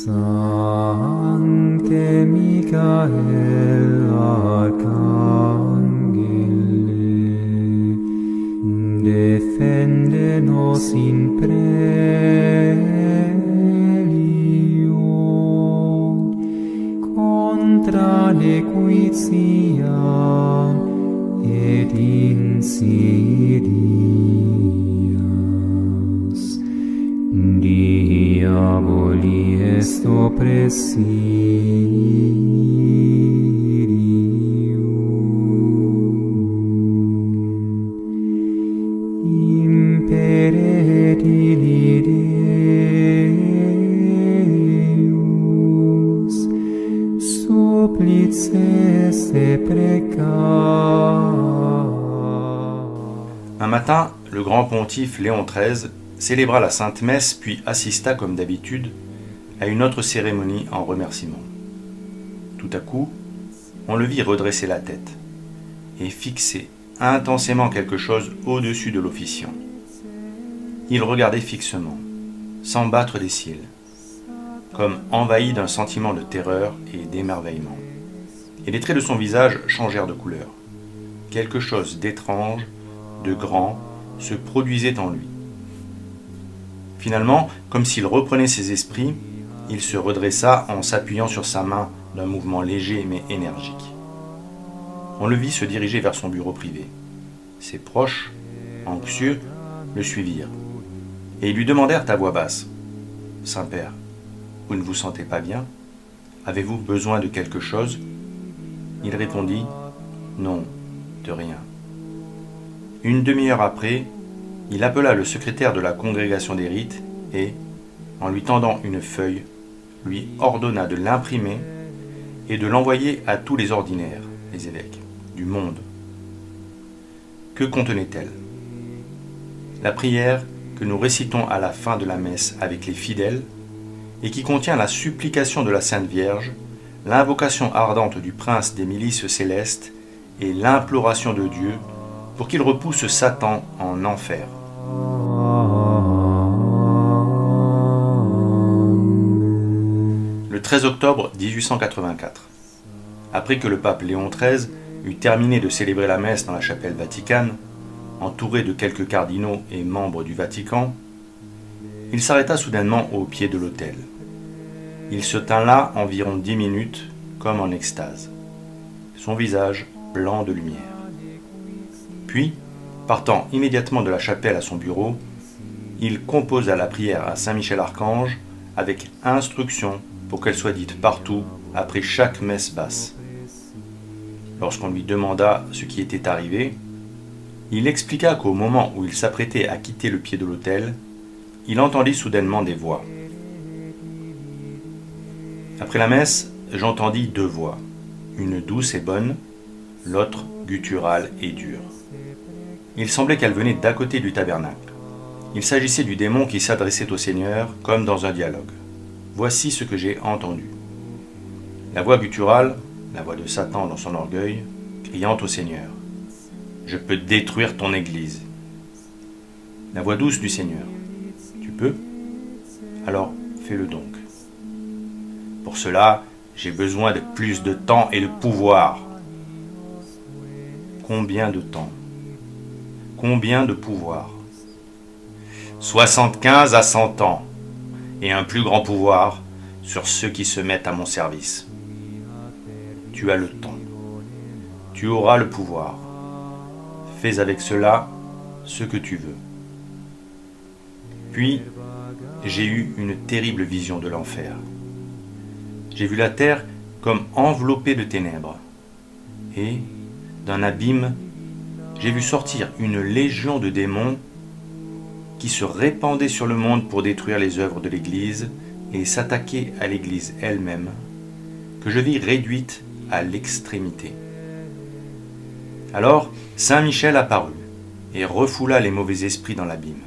Sancte Michael Arcangele, defende nos in prelio contra nequitia et insidias diaboli est oppressium imperet illi Deus supplices te precat. Un matin, le grand pontife Léon XIII célébra la Sainte Messe puis assista, comme d'habitude, à une autre cérémonie en remerciement. Tout à coup, on le vit redresser la tête et fixer intensément quelque chose au-dessus de l'officiant. Il regardait fixement, sans battre des cils, comme envahi d'un sentiment de terreur et d'émerveillement. Et les traits de son visage changèrent de couleur. Quelque chose d'étrange, de grand, se produisait en lui. Finalement, comme s'il reprenait ses esprits, il se redressa en s'appuyant sur sa main d'un mouvement léger mais énergique. On le vit se diriger vers son bureau privé. Ses proches, anxieux, le suivirent et lui demandèrent à voix basse : « Saint-Père, vous ne vous sentez pas bien ? Avez-vous besoin de quelque chose ?» Il répondit : « Non, de rien. » Une demi-heure après, il appela le secrétaire de la congrégation des rites et, en lui tendant une feuille, lui ordonna de l'imprimer et de l'envoyer à tous les ordinaires, les évêques, du monde. Que contenait-elle ? La prière que nous récitons à la fin de la messe avec les fidèles et qui contient la supplication de la Sainte Vierge, l'invocation ardente du prince des milices célestes et l'imploration de Dieu pour qu'il repousse Satan en enfer. Le 13 octobre 1884, après que le pape Léon XIII eut terminé de célébrer la messe dans la chapelle Vaticane, entouré de quelques cardinaux et membres du Vatican, il s'arrêta soudainement au pied de l'autel. Il se tint là environ 10 minutes, comme en extase, son visage blanc de lumière. Puis, partant immédiatement de la chapelle à son bureau, il composa la prière à Saint-Michel-Archange avec instruction pour qu'elle soit dite partout après chaque messe basse. Lorsqu'on lui demanda ce qui était arrivé, il expliqua qu'au moment où il s'apprêtait à quitter le pied de l'autel, il entendit soudainement des voix. Après la messe, j'entendis 2 voix, une douce et bonne, l'autre gutturale et dure. Il semblait qu'elle venait d'à côté du tabernacle. Il s'agissait du démon qui s'adressait au Seigneur comme dans un dialogue. Voici ce que j'ai entendu. La voix gutturale, la voix de Satan dans son orgueil, criant au Seigneur : « Je peux détruire ton Église. » La voix douce du Seigneur : « Tu peux ? Alors fais-le donc. Pour cela, j'ai besoin de plus de temps et de pouvoir. » Combien de temps ? Combien de pouvoir ? 75 à 100 ans, et un plus grand pouvoir sur ceux qui se mettent à mon service. Tu as le temps. Tu auras le pouvoir. Fais avec cela ce que tu veux. Puis, j'ai eu une terrible vision de l'enfer. J'ai vu la terre comme enveloppée de ténèbres, et, d'un abîme, j'ai vu sortir une légion de démons qui se répandaient sur le monde pour détruire les œuvres de l'Église et s'attaquer à l'Église elle-même, que je vis réduite à l'extrémité. Alors, Saint Michel apparut et refoula les mauvais esprits dans l'abîme.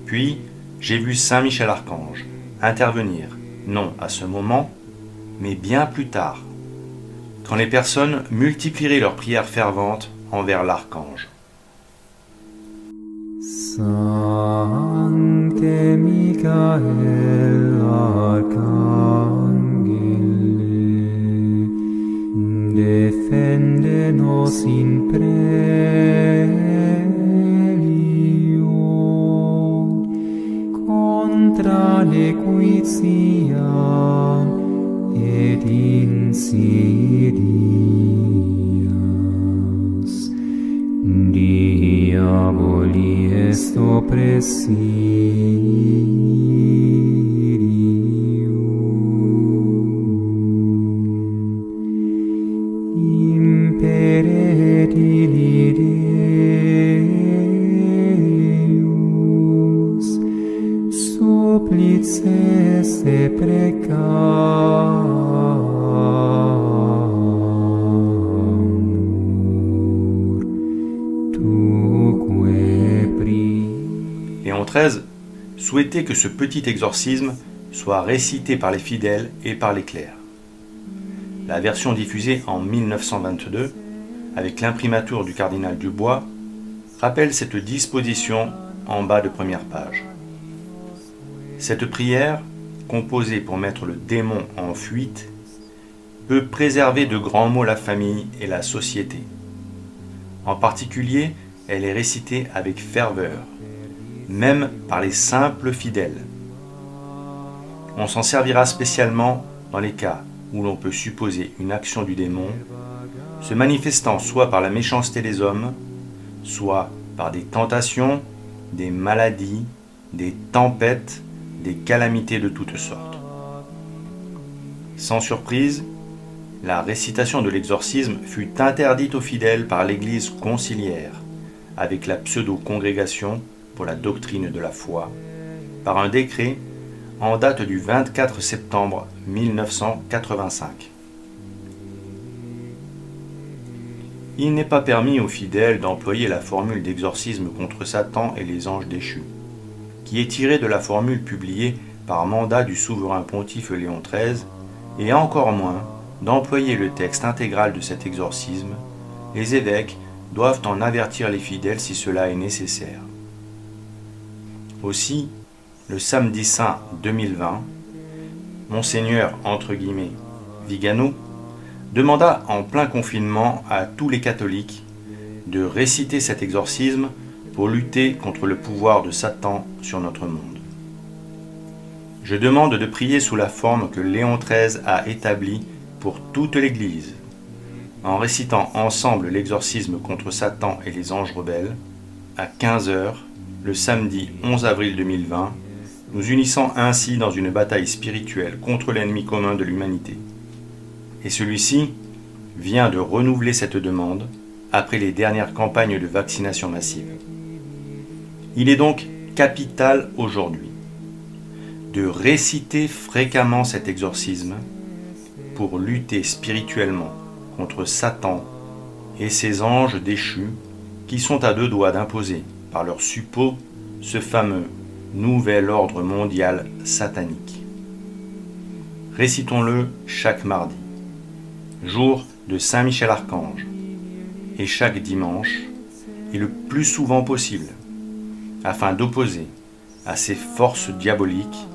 Puis, j'ai vu Saint Michel Archange intervenir, non à ce moment, mais bien plus tard, quand les personnes multiplieraient leurs prières ferventes envers l'archange. Sancte Michael Arcangele nos in prelio contra nequitiam et insidias diaboli est impere Deus supplices te precamur tuque pri. Léon XIII souhaitait que ce petit exorcisme soit récité par les fidèles et par les clercs. La version diffusée en 1922, avec l'imprimatur du cardinal Dubois, rappelle cette disposition en bas de première page. Cette prière, composée pour mettre le démon en fuite, peut préserver de grands maux la famille et la société. En particulier, elle est récitée avec ferveur, même par les simples fidèles. On s'en servira spécialement dans les cas où l'on peut supposer une action du démon, se manifestant soit par la méchanceté des hommes, soit par des tentations, des maladies, des tempêtes, des calamités de toutes sortes. Sans surprise, la récitation de l'exorcisme fut interdite aux fidèles par l'Église conciliaire, avec la pseudo-congrégation pour la doctrine de la foi, par un décret en date du 24 septembre 1985. Il n'est pas permis aux fidèles d'employer la formule d'exorcisme contre Satan et les anges déchus, qui est tirée de la formule publiée par mandat du souverain pontife Léon XIII, et encore moins d'employer le texte intégral de cet exorcisme. Les évêques doivent en avertir les fidèles si cela est nécessaire. Aussi, le samedi saint 2020, Monseigneur Vigano demanda en plein confinement à tous les catholiques de réciter cet exorcisme pour lutter contre le pouvoir de Satan sur notre monde. Je demande de prier sous la forme que Léon XIII a établie pour toute l'Église, en récitant ensemble l'exorcisme contre Satan et les anges rebelles, à 15 h, le samedi 11 avril 2020, nous unissant ainsi dans une bataille spirituelle contre l'ennemi commun de l'humanité. Et celui-ci vient de renouveler cette demande après les dernières campagnes de vaccination massive. Il est donc capital aujourd'hui de réciter fréquemment cet exorcisme pour lutter spirituellement contre Satan et ses anges déchus qui sont à deux doigts d'imposer par leur suppôt ce fameux nouvel ordre mondial satanique. Récitons-le chaque mardi, jour de Saint Michel Archange, et chaque dimanche, et le plus souvent possible, afin d'opposer à ces forces diaboliques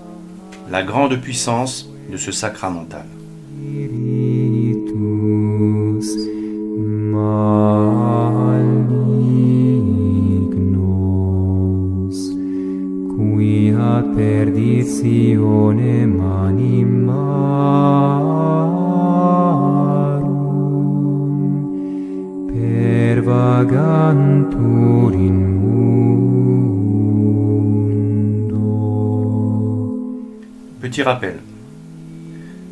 la grande puissance de ce sacramental. Spiritus malignos, qui ad perditionem animarum pervagantur in mundo. Petit rappel.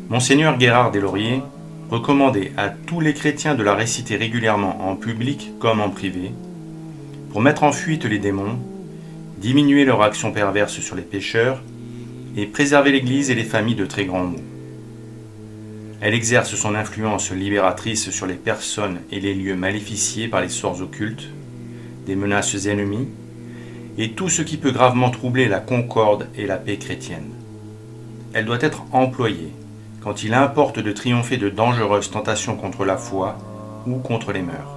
Monseigneur Guérard Deslauriers recommandait à tous les chrétiens de la réciter régulièrement en public comme en privé, pour mettre en fuite les démons, diminuer leur action perverse sur les pécheurs et préserver l'Église et les familles de très grands maux. Elle exerce son influence libératrice sur les personnes et les lieux maléficiés par les sorts occultes, des menaces ennemies et tout ce qui peut gravement troubler la concorde et la paix chrétienne. Elle doit être employée quand il importe de triompher de dangereuses tentations contre la foi ou contre les mœurs.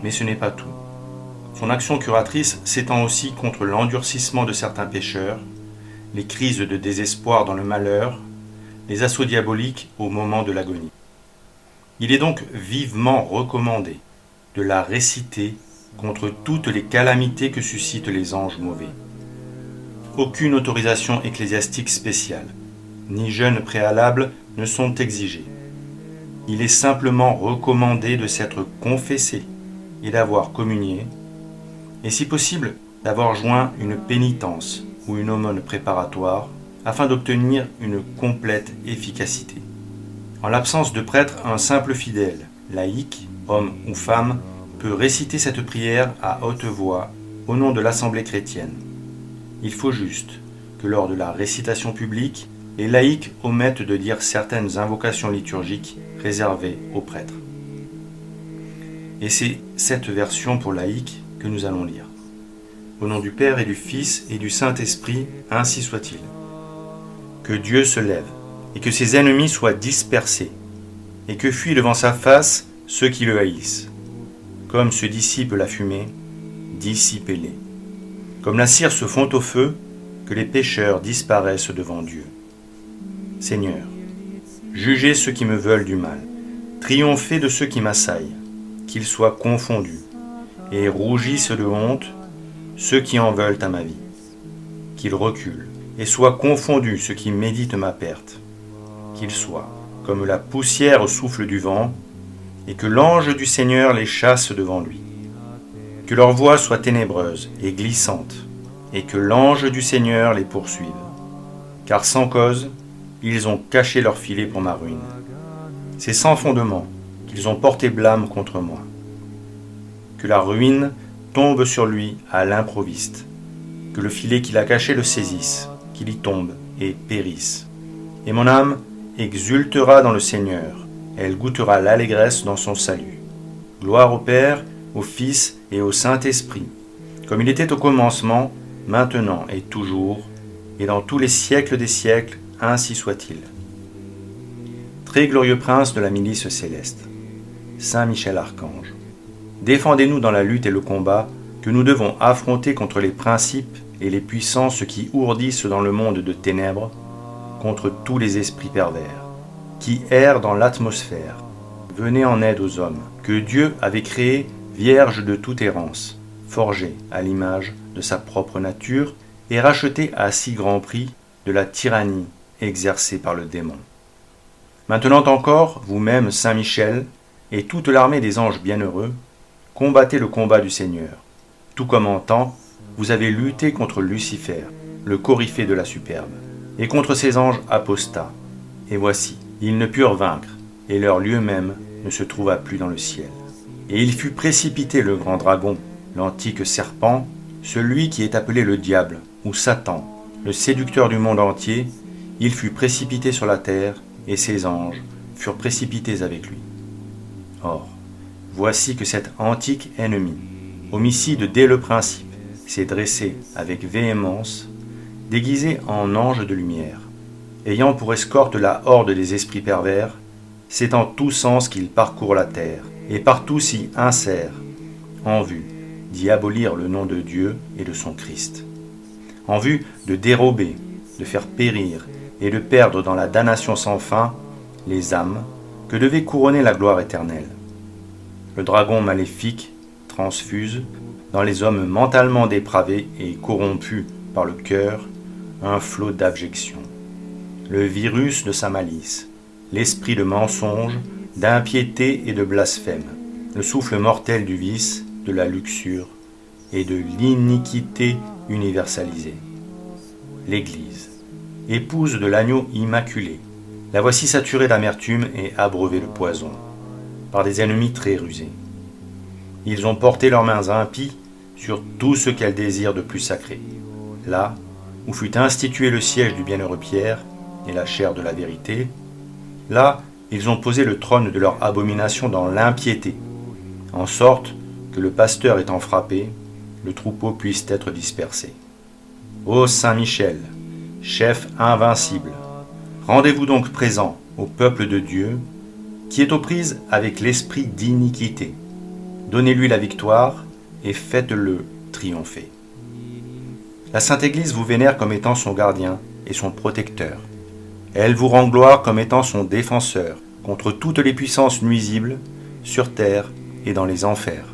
Mais ce n'est pas tout. Son action curatrice s'étend aussi contre l'endurcissement de certains pécheurs, les crises de désespoir dans le malheur, les assauts diaboliques au moment de l'agonie. Il est donc vivement recommandé de la réciter contre toutes les calamités que suscitent les anges mauvais. Aucune autorisation ecclésiastique spéciale, ni jeûne préalable ne sont exigés. Il est simplement recommandé de s'être confessé et d'avoir communié, et si possible d'avoir joint une pénitence ou une aumône préparatoire afin d'obtenir une complète efficacité. En l'absence de prêtre, un simple fidèle, laïque, homme ou femme, peut réciter cette prière à haute voix au nom de l'Assemblée chrétienne. Il faut juste que lors de la récitation publique, les laïcs omettent de dire certaines invocations liturgiques réservées aux prêtres. Et c'est cette version pour laïcs que nous allons lire. Au nom du Père et du Fils et du Saint-Esprit, ainsi soit-il. Que Dieu se lève, et que ses ennemis soient dispersés, et que fuient devant sa face ceux qui le haïssent. Comme se dissipe la fumée, dissipez-les. Comme la cire se fond au feu, que les pécheurs disparaissent devant Dieu. Seigneur, jugez ceux qui me veulent du mal, triomphez de ceux qui m'assaillent, qu'ils soient confondus, et rougissent de honte ceux qui en veulent à ma vie, qu'ils reculent, et soient confondus ceux qui méditent ma perte, qu'ils soient comme la poussière au souffle du vent, et que l'ange du Seigneur les chasse devant lui. Que leur voie soit ténébreuse et glissante, et que l'ange du Seigneur les poursuive. Car sans cause, ils ont caché leur filet pour ma ruine. C'est sans fondement qu'ils ont porté blâme contre moi. Que la ruine tombe sur lui à l'improviste, que le filet qu'il a caché le saisisse, qu'il y tombe et périsse. Et mon âme exultera dans le Seigneur, elle goûtera l'allégresse dans son salut. Gloire au Père, au Fils et au Saint-Esprit, comme il était au commencement, maintenant et toujours, et dans tous les siècles des siècles, ainsi soit-il. Très glorieux prince de la milice céleste, Saint Michel Archange, défendez-nous dans la lutte et le combat que nous devons affronter contre les principes et les puissances qui ourdissent dans le monde de ténèbres, contre tous les esprits pervers, qui errent dans l'atmosphère. Venez en aide aux hommes, que Dieu avait créés vierges de toute errance, forgés à l'image de sa propre nature et rachetés à si grand prix de la tyrannie exercée par le démon. Maintenant encore, vous-même, Saint Michel, et toute l'armée des anges bienheureux, combattez le combat du Seigneur. Tout comme en temps, vous avez lutté contre Lucifer, le coryphée de la superbe, et contre ses anges apostats. Et voici, ils ne purent vaincre, et leur lieu même ne se trouva plus dans le ciel. Et il fut précipité le grand dragon, l'antique serpent, celui qui est appelé le diable, ou Satan, le séducteur du monde entier, il fut précipité sur la terre, et ses anges furent précipités avec lui. Or, voici que cet antique ennemi, homicide dès le principe, s'est dressé avec véhémence, déguisé en ange de lumière, ayant pour escorte la horde des esprits pervers, c'est en tous sens qu'il parcourt la terre, et partout s'y insère, en vue d'y abolir le nom de Dieu et de son Christ, en vue de dérober, de faire périr et de perdre dans la damnation sans fin les âmes que devait couronner la gloire éternelle. Le dragon maléfique transfuse dans les hommes mentalement dépravés et corrompus par le cœur un flot d'abjection. Le virus de sa malice, l'esprit de mensonge, d'impiété et de blasphème, le souffle mortel du vice, de la luxure et de l'iniquité universalisée. L'Église, épouse de l'agneau immaculé, la voici saturée d'amertume et abreuvée de poison, par des ennemis très rusés. Ils ont porté leurs mains impies sur tout ce qu'elle désire de plus sacré, là où fut institué le siège du bienheureux Pierre et la chair de la vérité, là ils ont posé le trône de leur abomination dans l'impiété, en sorte que le pasteur étant frappé, le troupeau puisse être dispersé. Ô Saint Michel, chef invincible, rendez-vous donc présent au peuple de Dieu, qui est aux prises avec l'esprit d'iniquité. Donnez-lui la victoire et faites-le triompher. La Sainte Église vous vénère comme étant son gardien et son protecteur. Elle vous rend gloire comme étant son défenseur contre toutes les puissances nuisibles, sur terre et dans les enfers.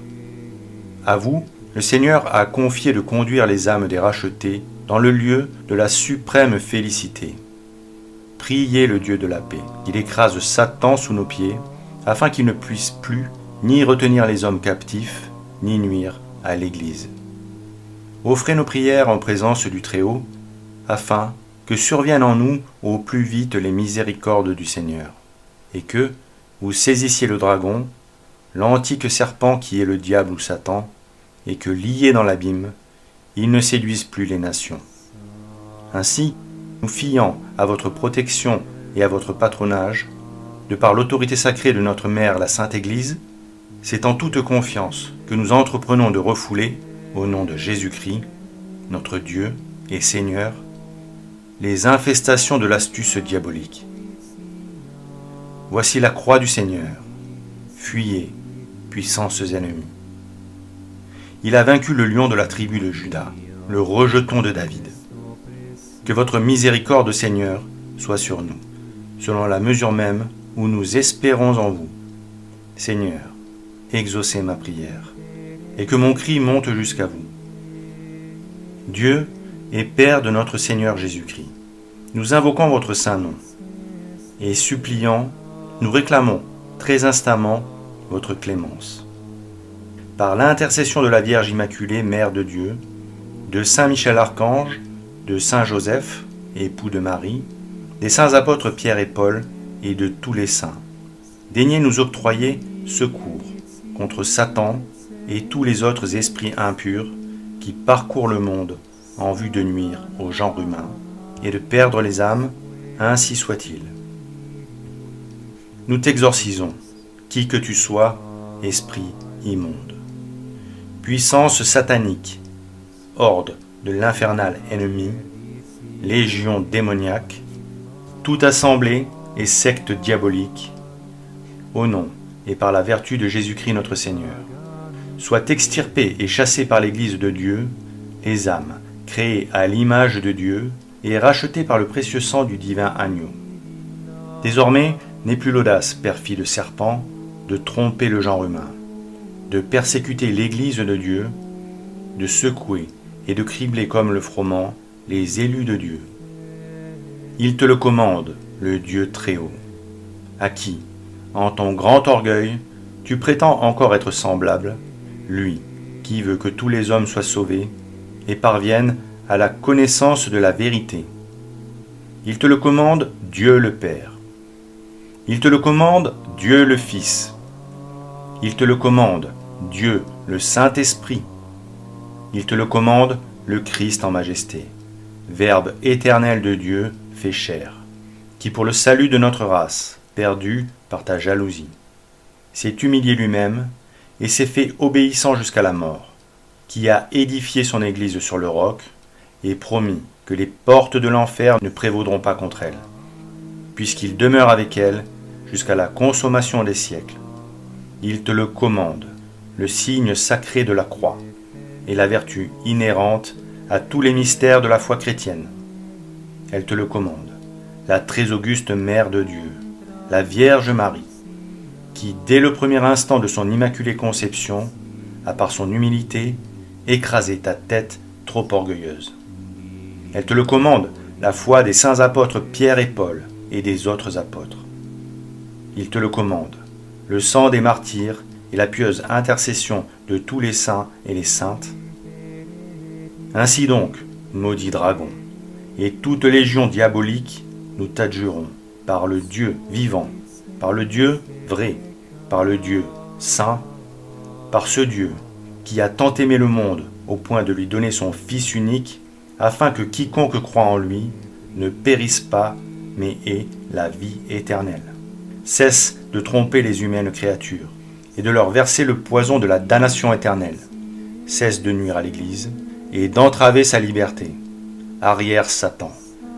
À vous, le Seigneur a confié de conduire les âmes des rachetés dans le lieu de la suprême félicité. Priez le Dieu de la paix, qu'il écrase Satan sous nos pieds, afin qu'il ne puisse plus ni retenir les hommes captifs, ni nuire à l'Église. Offrez nos prières en présence du Très-Haut, afin que surviennent en nous au plus vite les miséricordes du Seigneur, et que vous saisissiez le dragon, l'antique serpent qui est le diable ou Satan, et que, lié dans l'abîme, il ne séduise plus les nations. Ainsi, nous fiant à votre protection et à votre patronage, de par l'autorité sacrée de notre Mère, la Sainte Église, c'est en toute confiance que nous entreprenons de refouler, au nom de Jésus-Christ, notre Dieu et Seigneur, les infestations de l'astuce diabolique. Voici la croix du Seigneur. Fuyez, puissances ennemies. Il a vaincu le lion de la tribu de Juda, le rejeton de David. Que votre miséricorde, Seigneur, soit sur nous, selon la mesure même où nous espérons en vous. Seigneur, exaucez ma prière, et que mon cri monte jusqu'à vous. Dieu et Père de notre Seigneur Jésus-Christ, nous invoquons votre saint nom, et suppliant, nous réclamons très instamment votre clémence. Par l'intercession de la Vierge Immaculée, Mère de Dieu, de Saint Michel Archange, de Saint Joseph, époux de Marie, des saints apôtres Pierre et Paul, et de tous les saints, daignez nous octroyer secours contre Satan et tous les autres esprits impurs qui parcourent le monde en vue de nuire au genre humain et de perdre les âmes, ainsi soit-il. Nous t'exorcisons, qui que tu sois, esprit immonde. Puissance satanique, horde de l'infernal ennemi, légion démoniaque, toute assemblée et secte diabolique, au nom et par la vertu de Jésus-Christ notre Seigneur, soient extirpées et chassées par l'Église de Dieu les âmes créées à l'image de Dieu et rachetées par le précieux sang du divin agneau. Désormais, n'est plus l'audace, perfide serpent, de tromper le genre humain, de persécuter l'Église de Dieu, de secouer et de cribler comme le froment les élus de Dieu. Il te le commande, le Dieu Très-Haut, à qui, en ton grand orgueil, tu prétends encore être semblable, lui qui veut que tous les hommes soient sauvés et parviennent à la connaissance de la vérité. Il te le commande, Dieu le Père. Il te le commande, Dieu le Fils. Il te le commande, Dieu le Saint-Esprit. Il te le commande, le Christ en majesté, Verbe éternel de Dieu fait chair, qui pour le salut de notre race, perdue par ta jalousie, s'est humilié lui-même et s'est fait obéissant jusqu'à la mort, qui a édifié son Église sur le roc et promis que les portes de l'enfer ne prévaudront pas contre elle, puisqu'il demeure avec elle jusqu'à la consommation des siècles. Il te le commande, le signe sacré de la croix et la vertu inhérente à tous les mystères de la foi chrétienne. Elle te le commande, la très auguste Mère de Dieu, la Vierge Marie, qui, dès le premier instant de son immaculée conception, a par son humilité écrasé ta tête trop orgueilleuse. Elle te le commande, la foi des saints apôtres Pierre et Paul et des autres apôtres. Il te le commande, le sang des martyrs et la pieuse intercession de tous les saints et les saintes. Ainsi donc, maudit dragon, et toute légion diabolique, nous t'adjurons, par le Dieu vivant, par le Dieu vrai, par le Dieu saint, par ce Dieu qui a tant aimé le monde au point de lui donner son Fils unique, afin que quiconque croit en lui ne périsse pas, mais ait la vie éternelle. Cesse de tromper les humaines créatures et de leur verser le poison de la damnation éternelle. Cesse de nuire à l'Église et d'entraver sa liberté. Arrière Satan,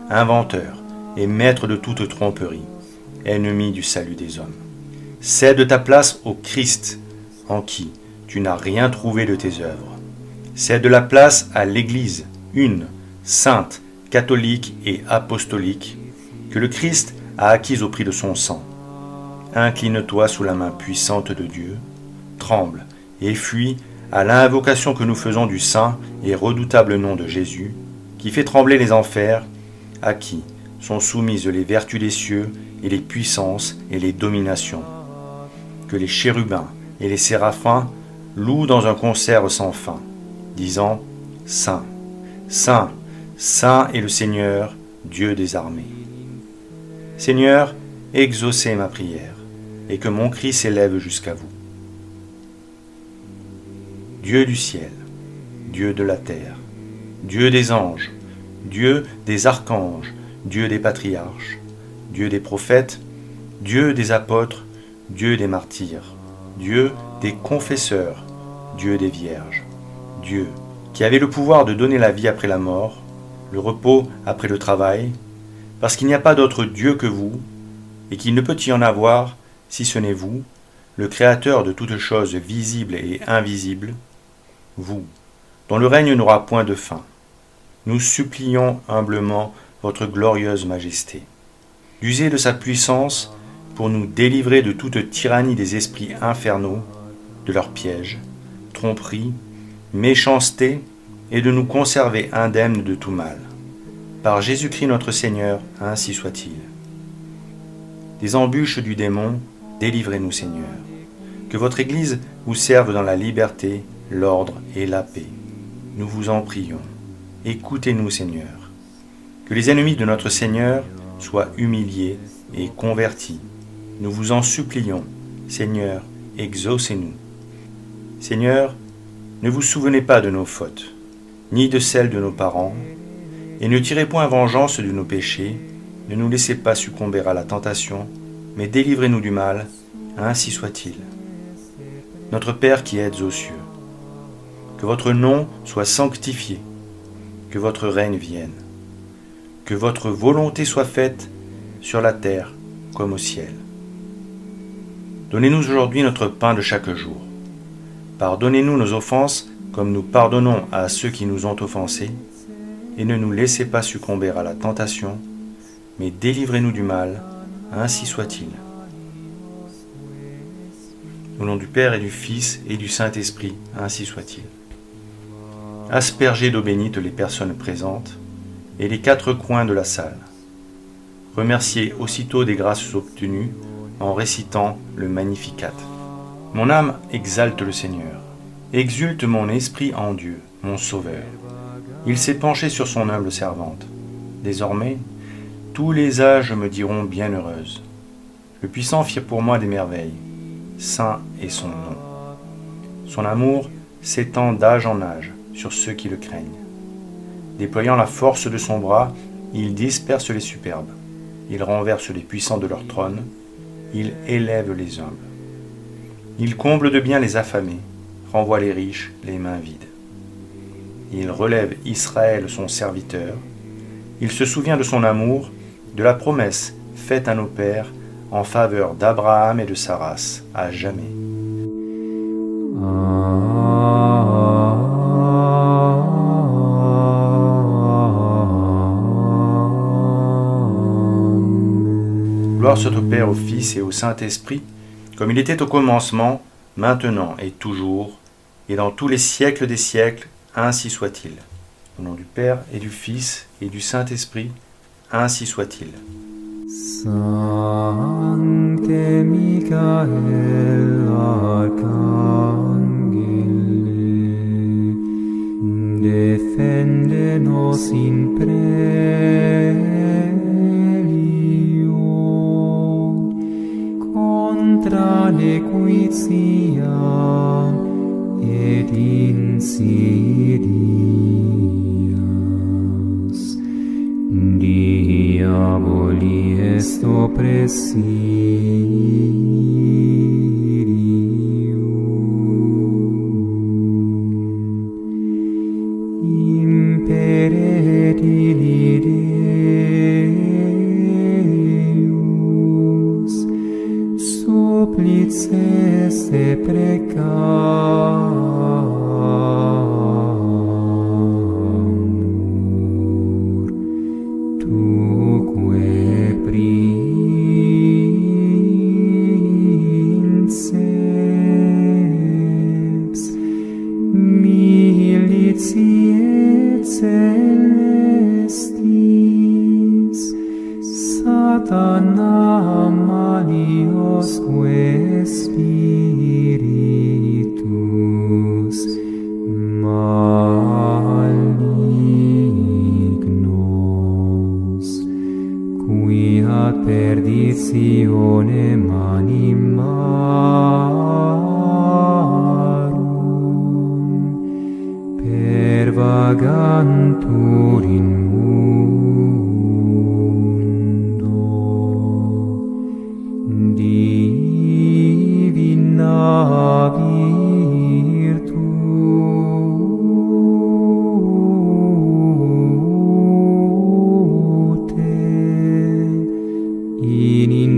inventeur et maître de toute tromperie, ennemi du salut des hommes. Cède ta place au Christ, en qui tu n'as rien trouvé de tes œuvres. Cède la place à l'Église, une, sainte, catholique et apostolique, que le Christ a acquise au prix de son sang. Incline-toi sous la main puissante de Dieu, tremble et fuit à l'invocation que nous faisons du saint et redoutable nom de Jésus, qui fait trembler les enfers, à qui sont soumises les vertus des cieux et les puissances et les dominations. Que les chérubins et les séraphins louent dans un concert sans fin, disant « Saint, Saint, Saint est le Seigneur, Dieu des armées. » Seigneur, exaucez ma prière, et que mon cri s'élève jusqu'à vous. Dieu du ciel, Dieu de la terre, Dieu des anges, Dieu des archanges, Dieu des patriarches, Dieu des prophètes, Dieu des apôtres, Dieu des martyrs, Dieu des confesseurs, Dieu des vierges, Dieu qui avait le pouvoir de donner la vie après la mort, le repos après le travail, parce qu'il n'y a pas d'autre Dieu que vous, et qu'il ne peut y en avoir si ce n'est vous, le Créateur de toutes choses visibles et invisibles, vous, dont le règne n'aura point de fin. Nous supplions humblement votre glorieuse majesté, d'user de sa puissance pour nous délivrer de toute tyrannie des esprits infernaux, de leurs pièges, tromperies, méchanceté, et de nous conserver indemnes de tout mal. Par Jésus-Christ notre Seigneur, ainsi soit-il. Des embûches du démon, délivrez-nous Seigneur. Que votre Église vous serve dans la liberté, l'ordre et la paix. Nous vous en prions. Écoutez-nous Seigneur. Que les ennemis de notre Seigneur soient humiliés et convertis. Nous vous en supplions. Seigneur, exaucez-nous. Seigneur, ne vous souvenez pas de nos fautes, ni de celles de nos parents, et ne tirez point vengeance de nos péchés, ne nous laissez pas succomber à la tentation, mais délivrez-nous du mal, ainsi soit-il. Notre Père qui êtes aux cieux, que votre nom soit sanctifié, que votre règne vienne, que votre volonté soit faite sur la terre comme au ciel. Donnez-nous aujourd'hui notre pain de chaque jour. Pardonnez-nous nos offenses comme nous pardonnons à ceux qui nous ont offensés, et ne nous laissez pas succomber à la tentation, mais délivrez-nous du mal, ainsi soit-il. Au nom du Père et du Fils et du Saint-Esprit, ainsi soit-il. Aspergez d'eau bénite les personnes présentes et les quatre coins de la salle. Remerciez aussitôt des grâces obtenues en récitant le Magnificat. Mon âme exalte le Seigneur. Exulte mon esprit en Dieu, mon Sauveur. Il s'est penché sur son humble servante. Désormais, tous les âges me diront bienheureuse. Le Puissant fit pour moi des merveilles. Saint est son nom. Son amour s'étend d'âge en âge sur ceux qui le craignent. Déployant la force de son bras, il disperse les superbes. Il renverse les puissants de leur trône. Il élève les humbles. Il comble de bien les affamés, renvoie les riches les mains vides. Il relève Israël son serviteur. Il se souvient de son amour, de la promesse faite à nos pères en faveur d'Abraham et de sa race à jamais. Gloire soit au Père, au Fils et au Saint-Esprit, comme il était au commencement, maintenant et toujours, et dans tous les siècles des siècles, ainsi soit-il. Au nom du Père et du Fils et du Saint-Esprit, ainsi soit-il. Sancte Michael Arcangele, defende nos in prelio, contra nequitia et insidias, diaboli est oppressirium, imperet illi Deus, supplices te precamur, tuque Prince, Satana maliosque spiritus malignos, qui ad perditionem animarum pervagantur in mundo. Divina virtute in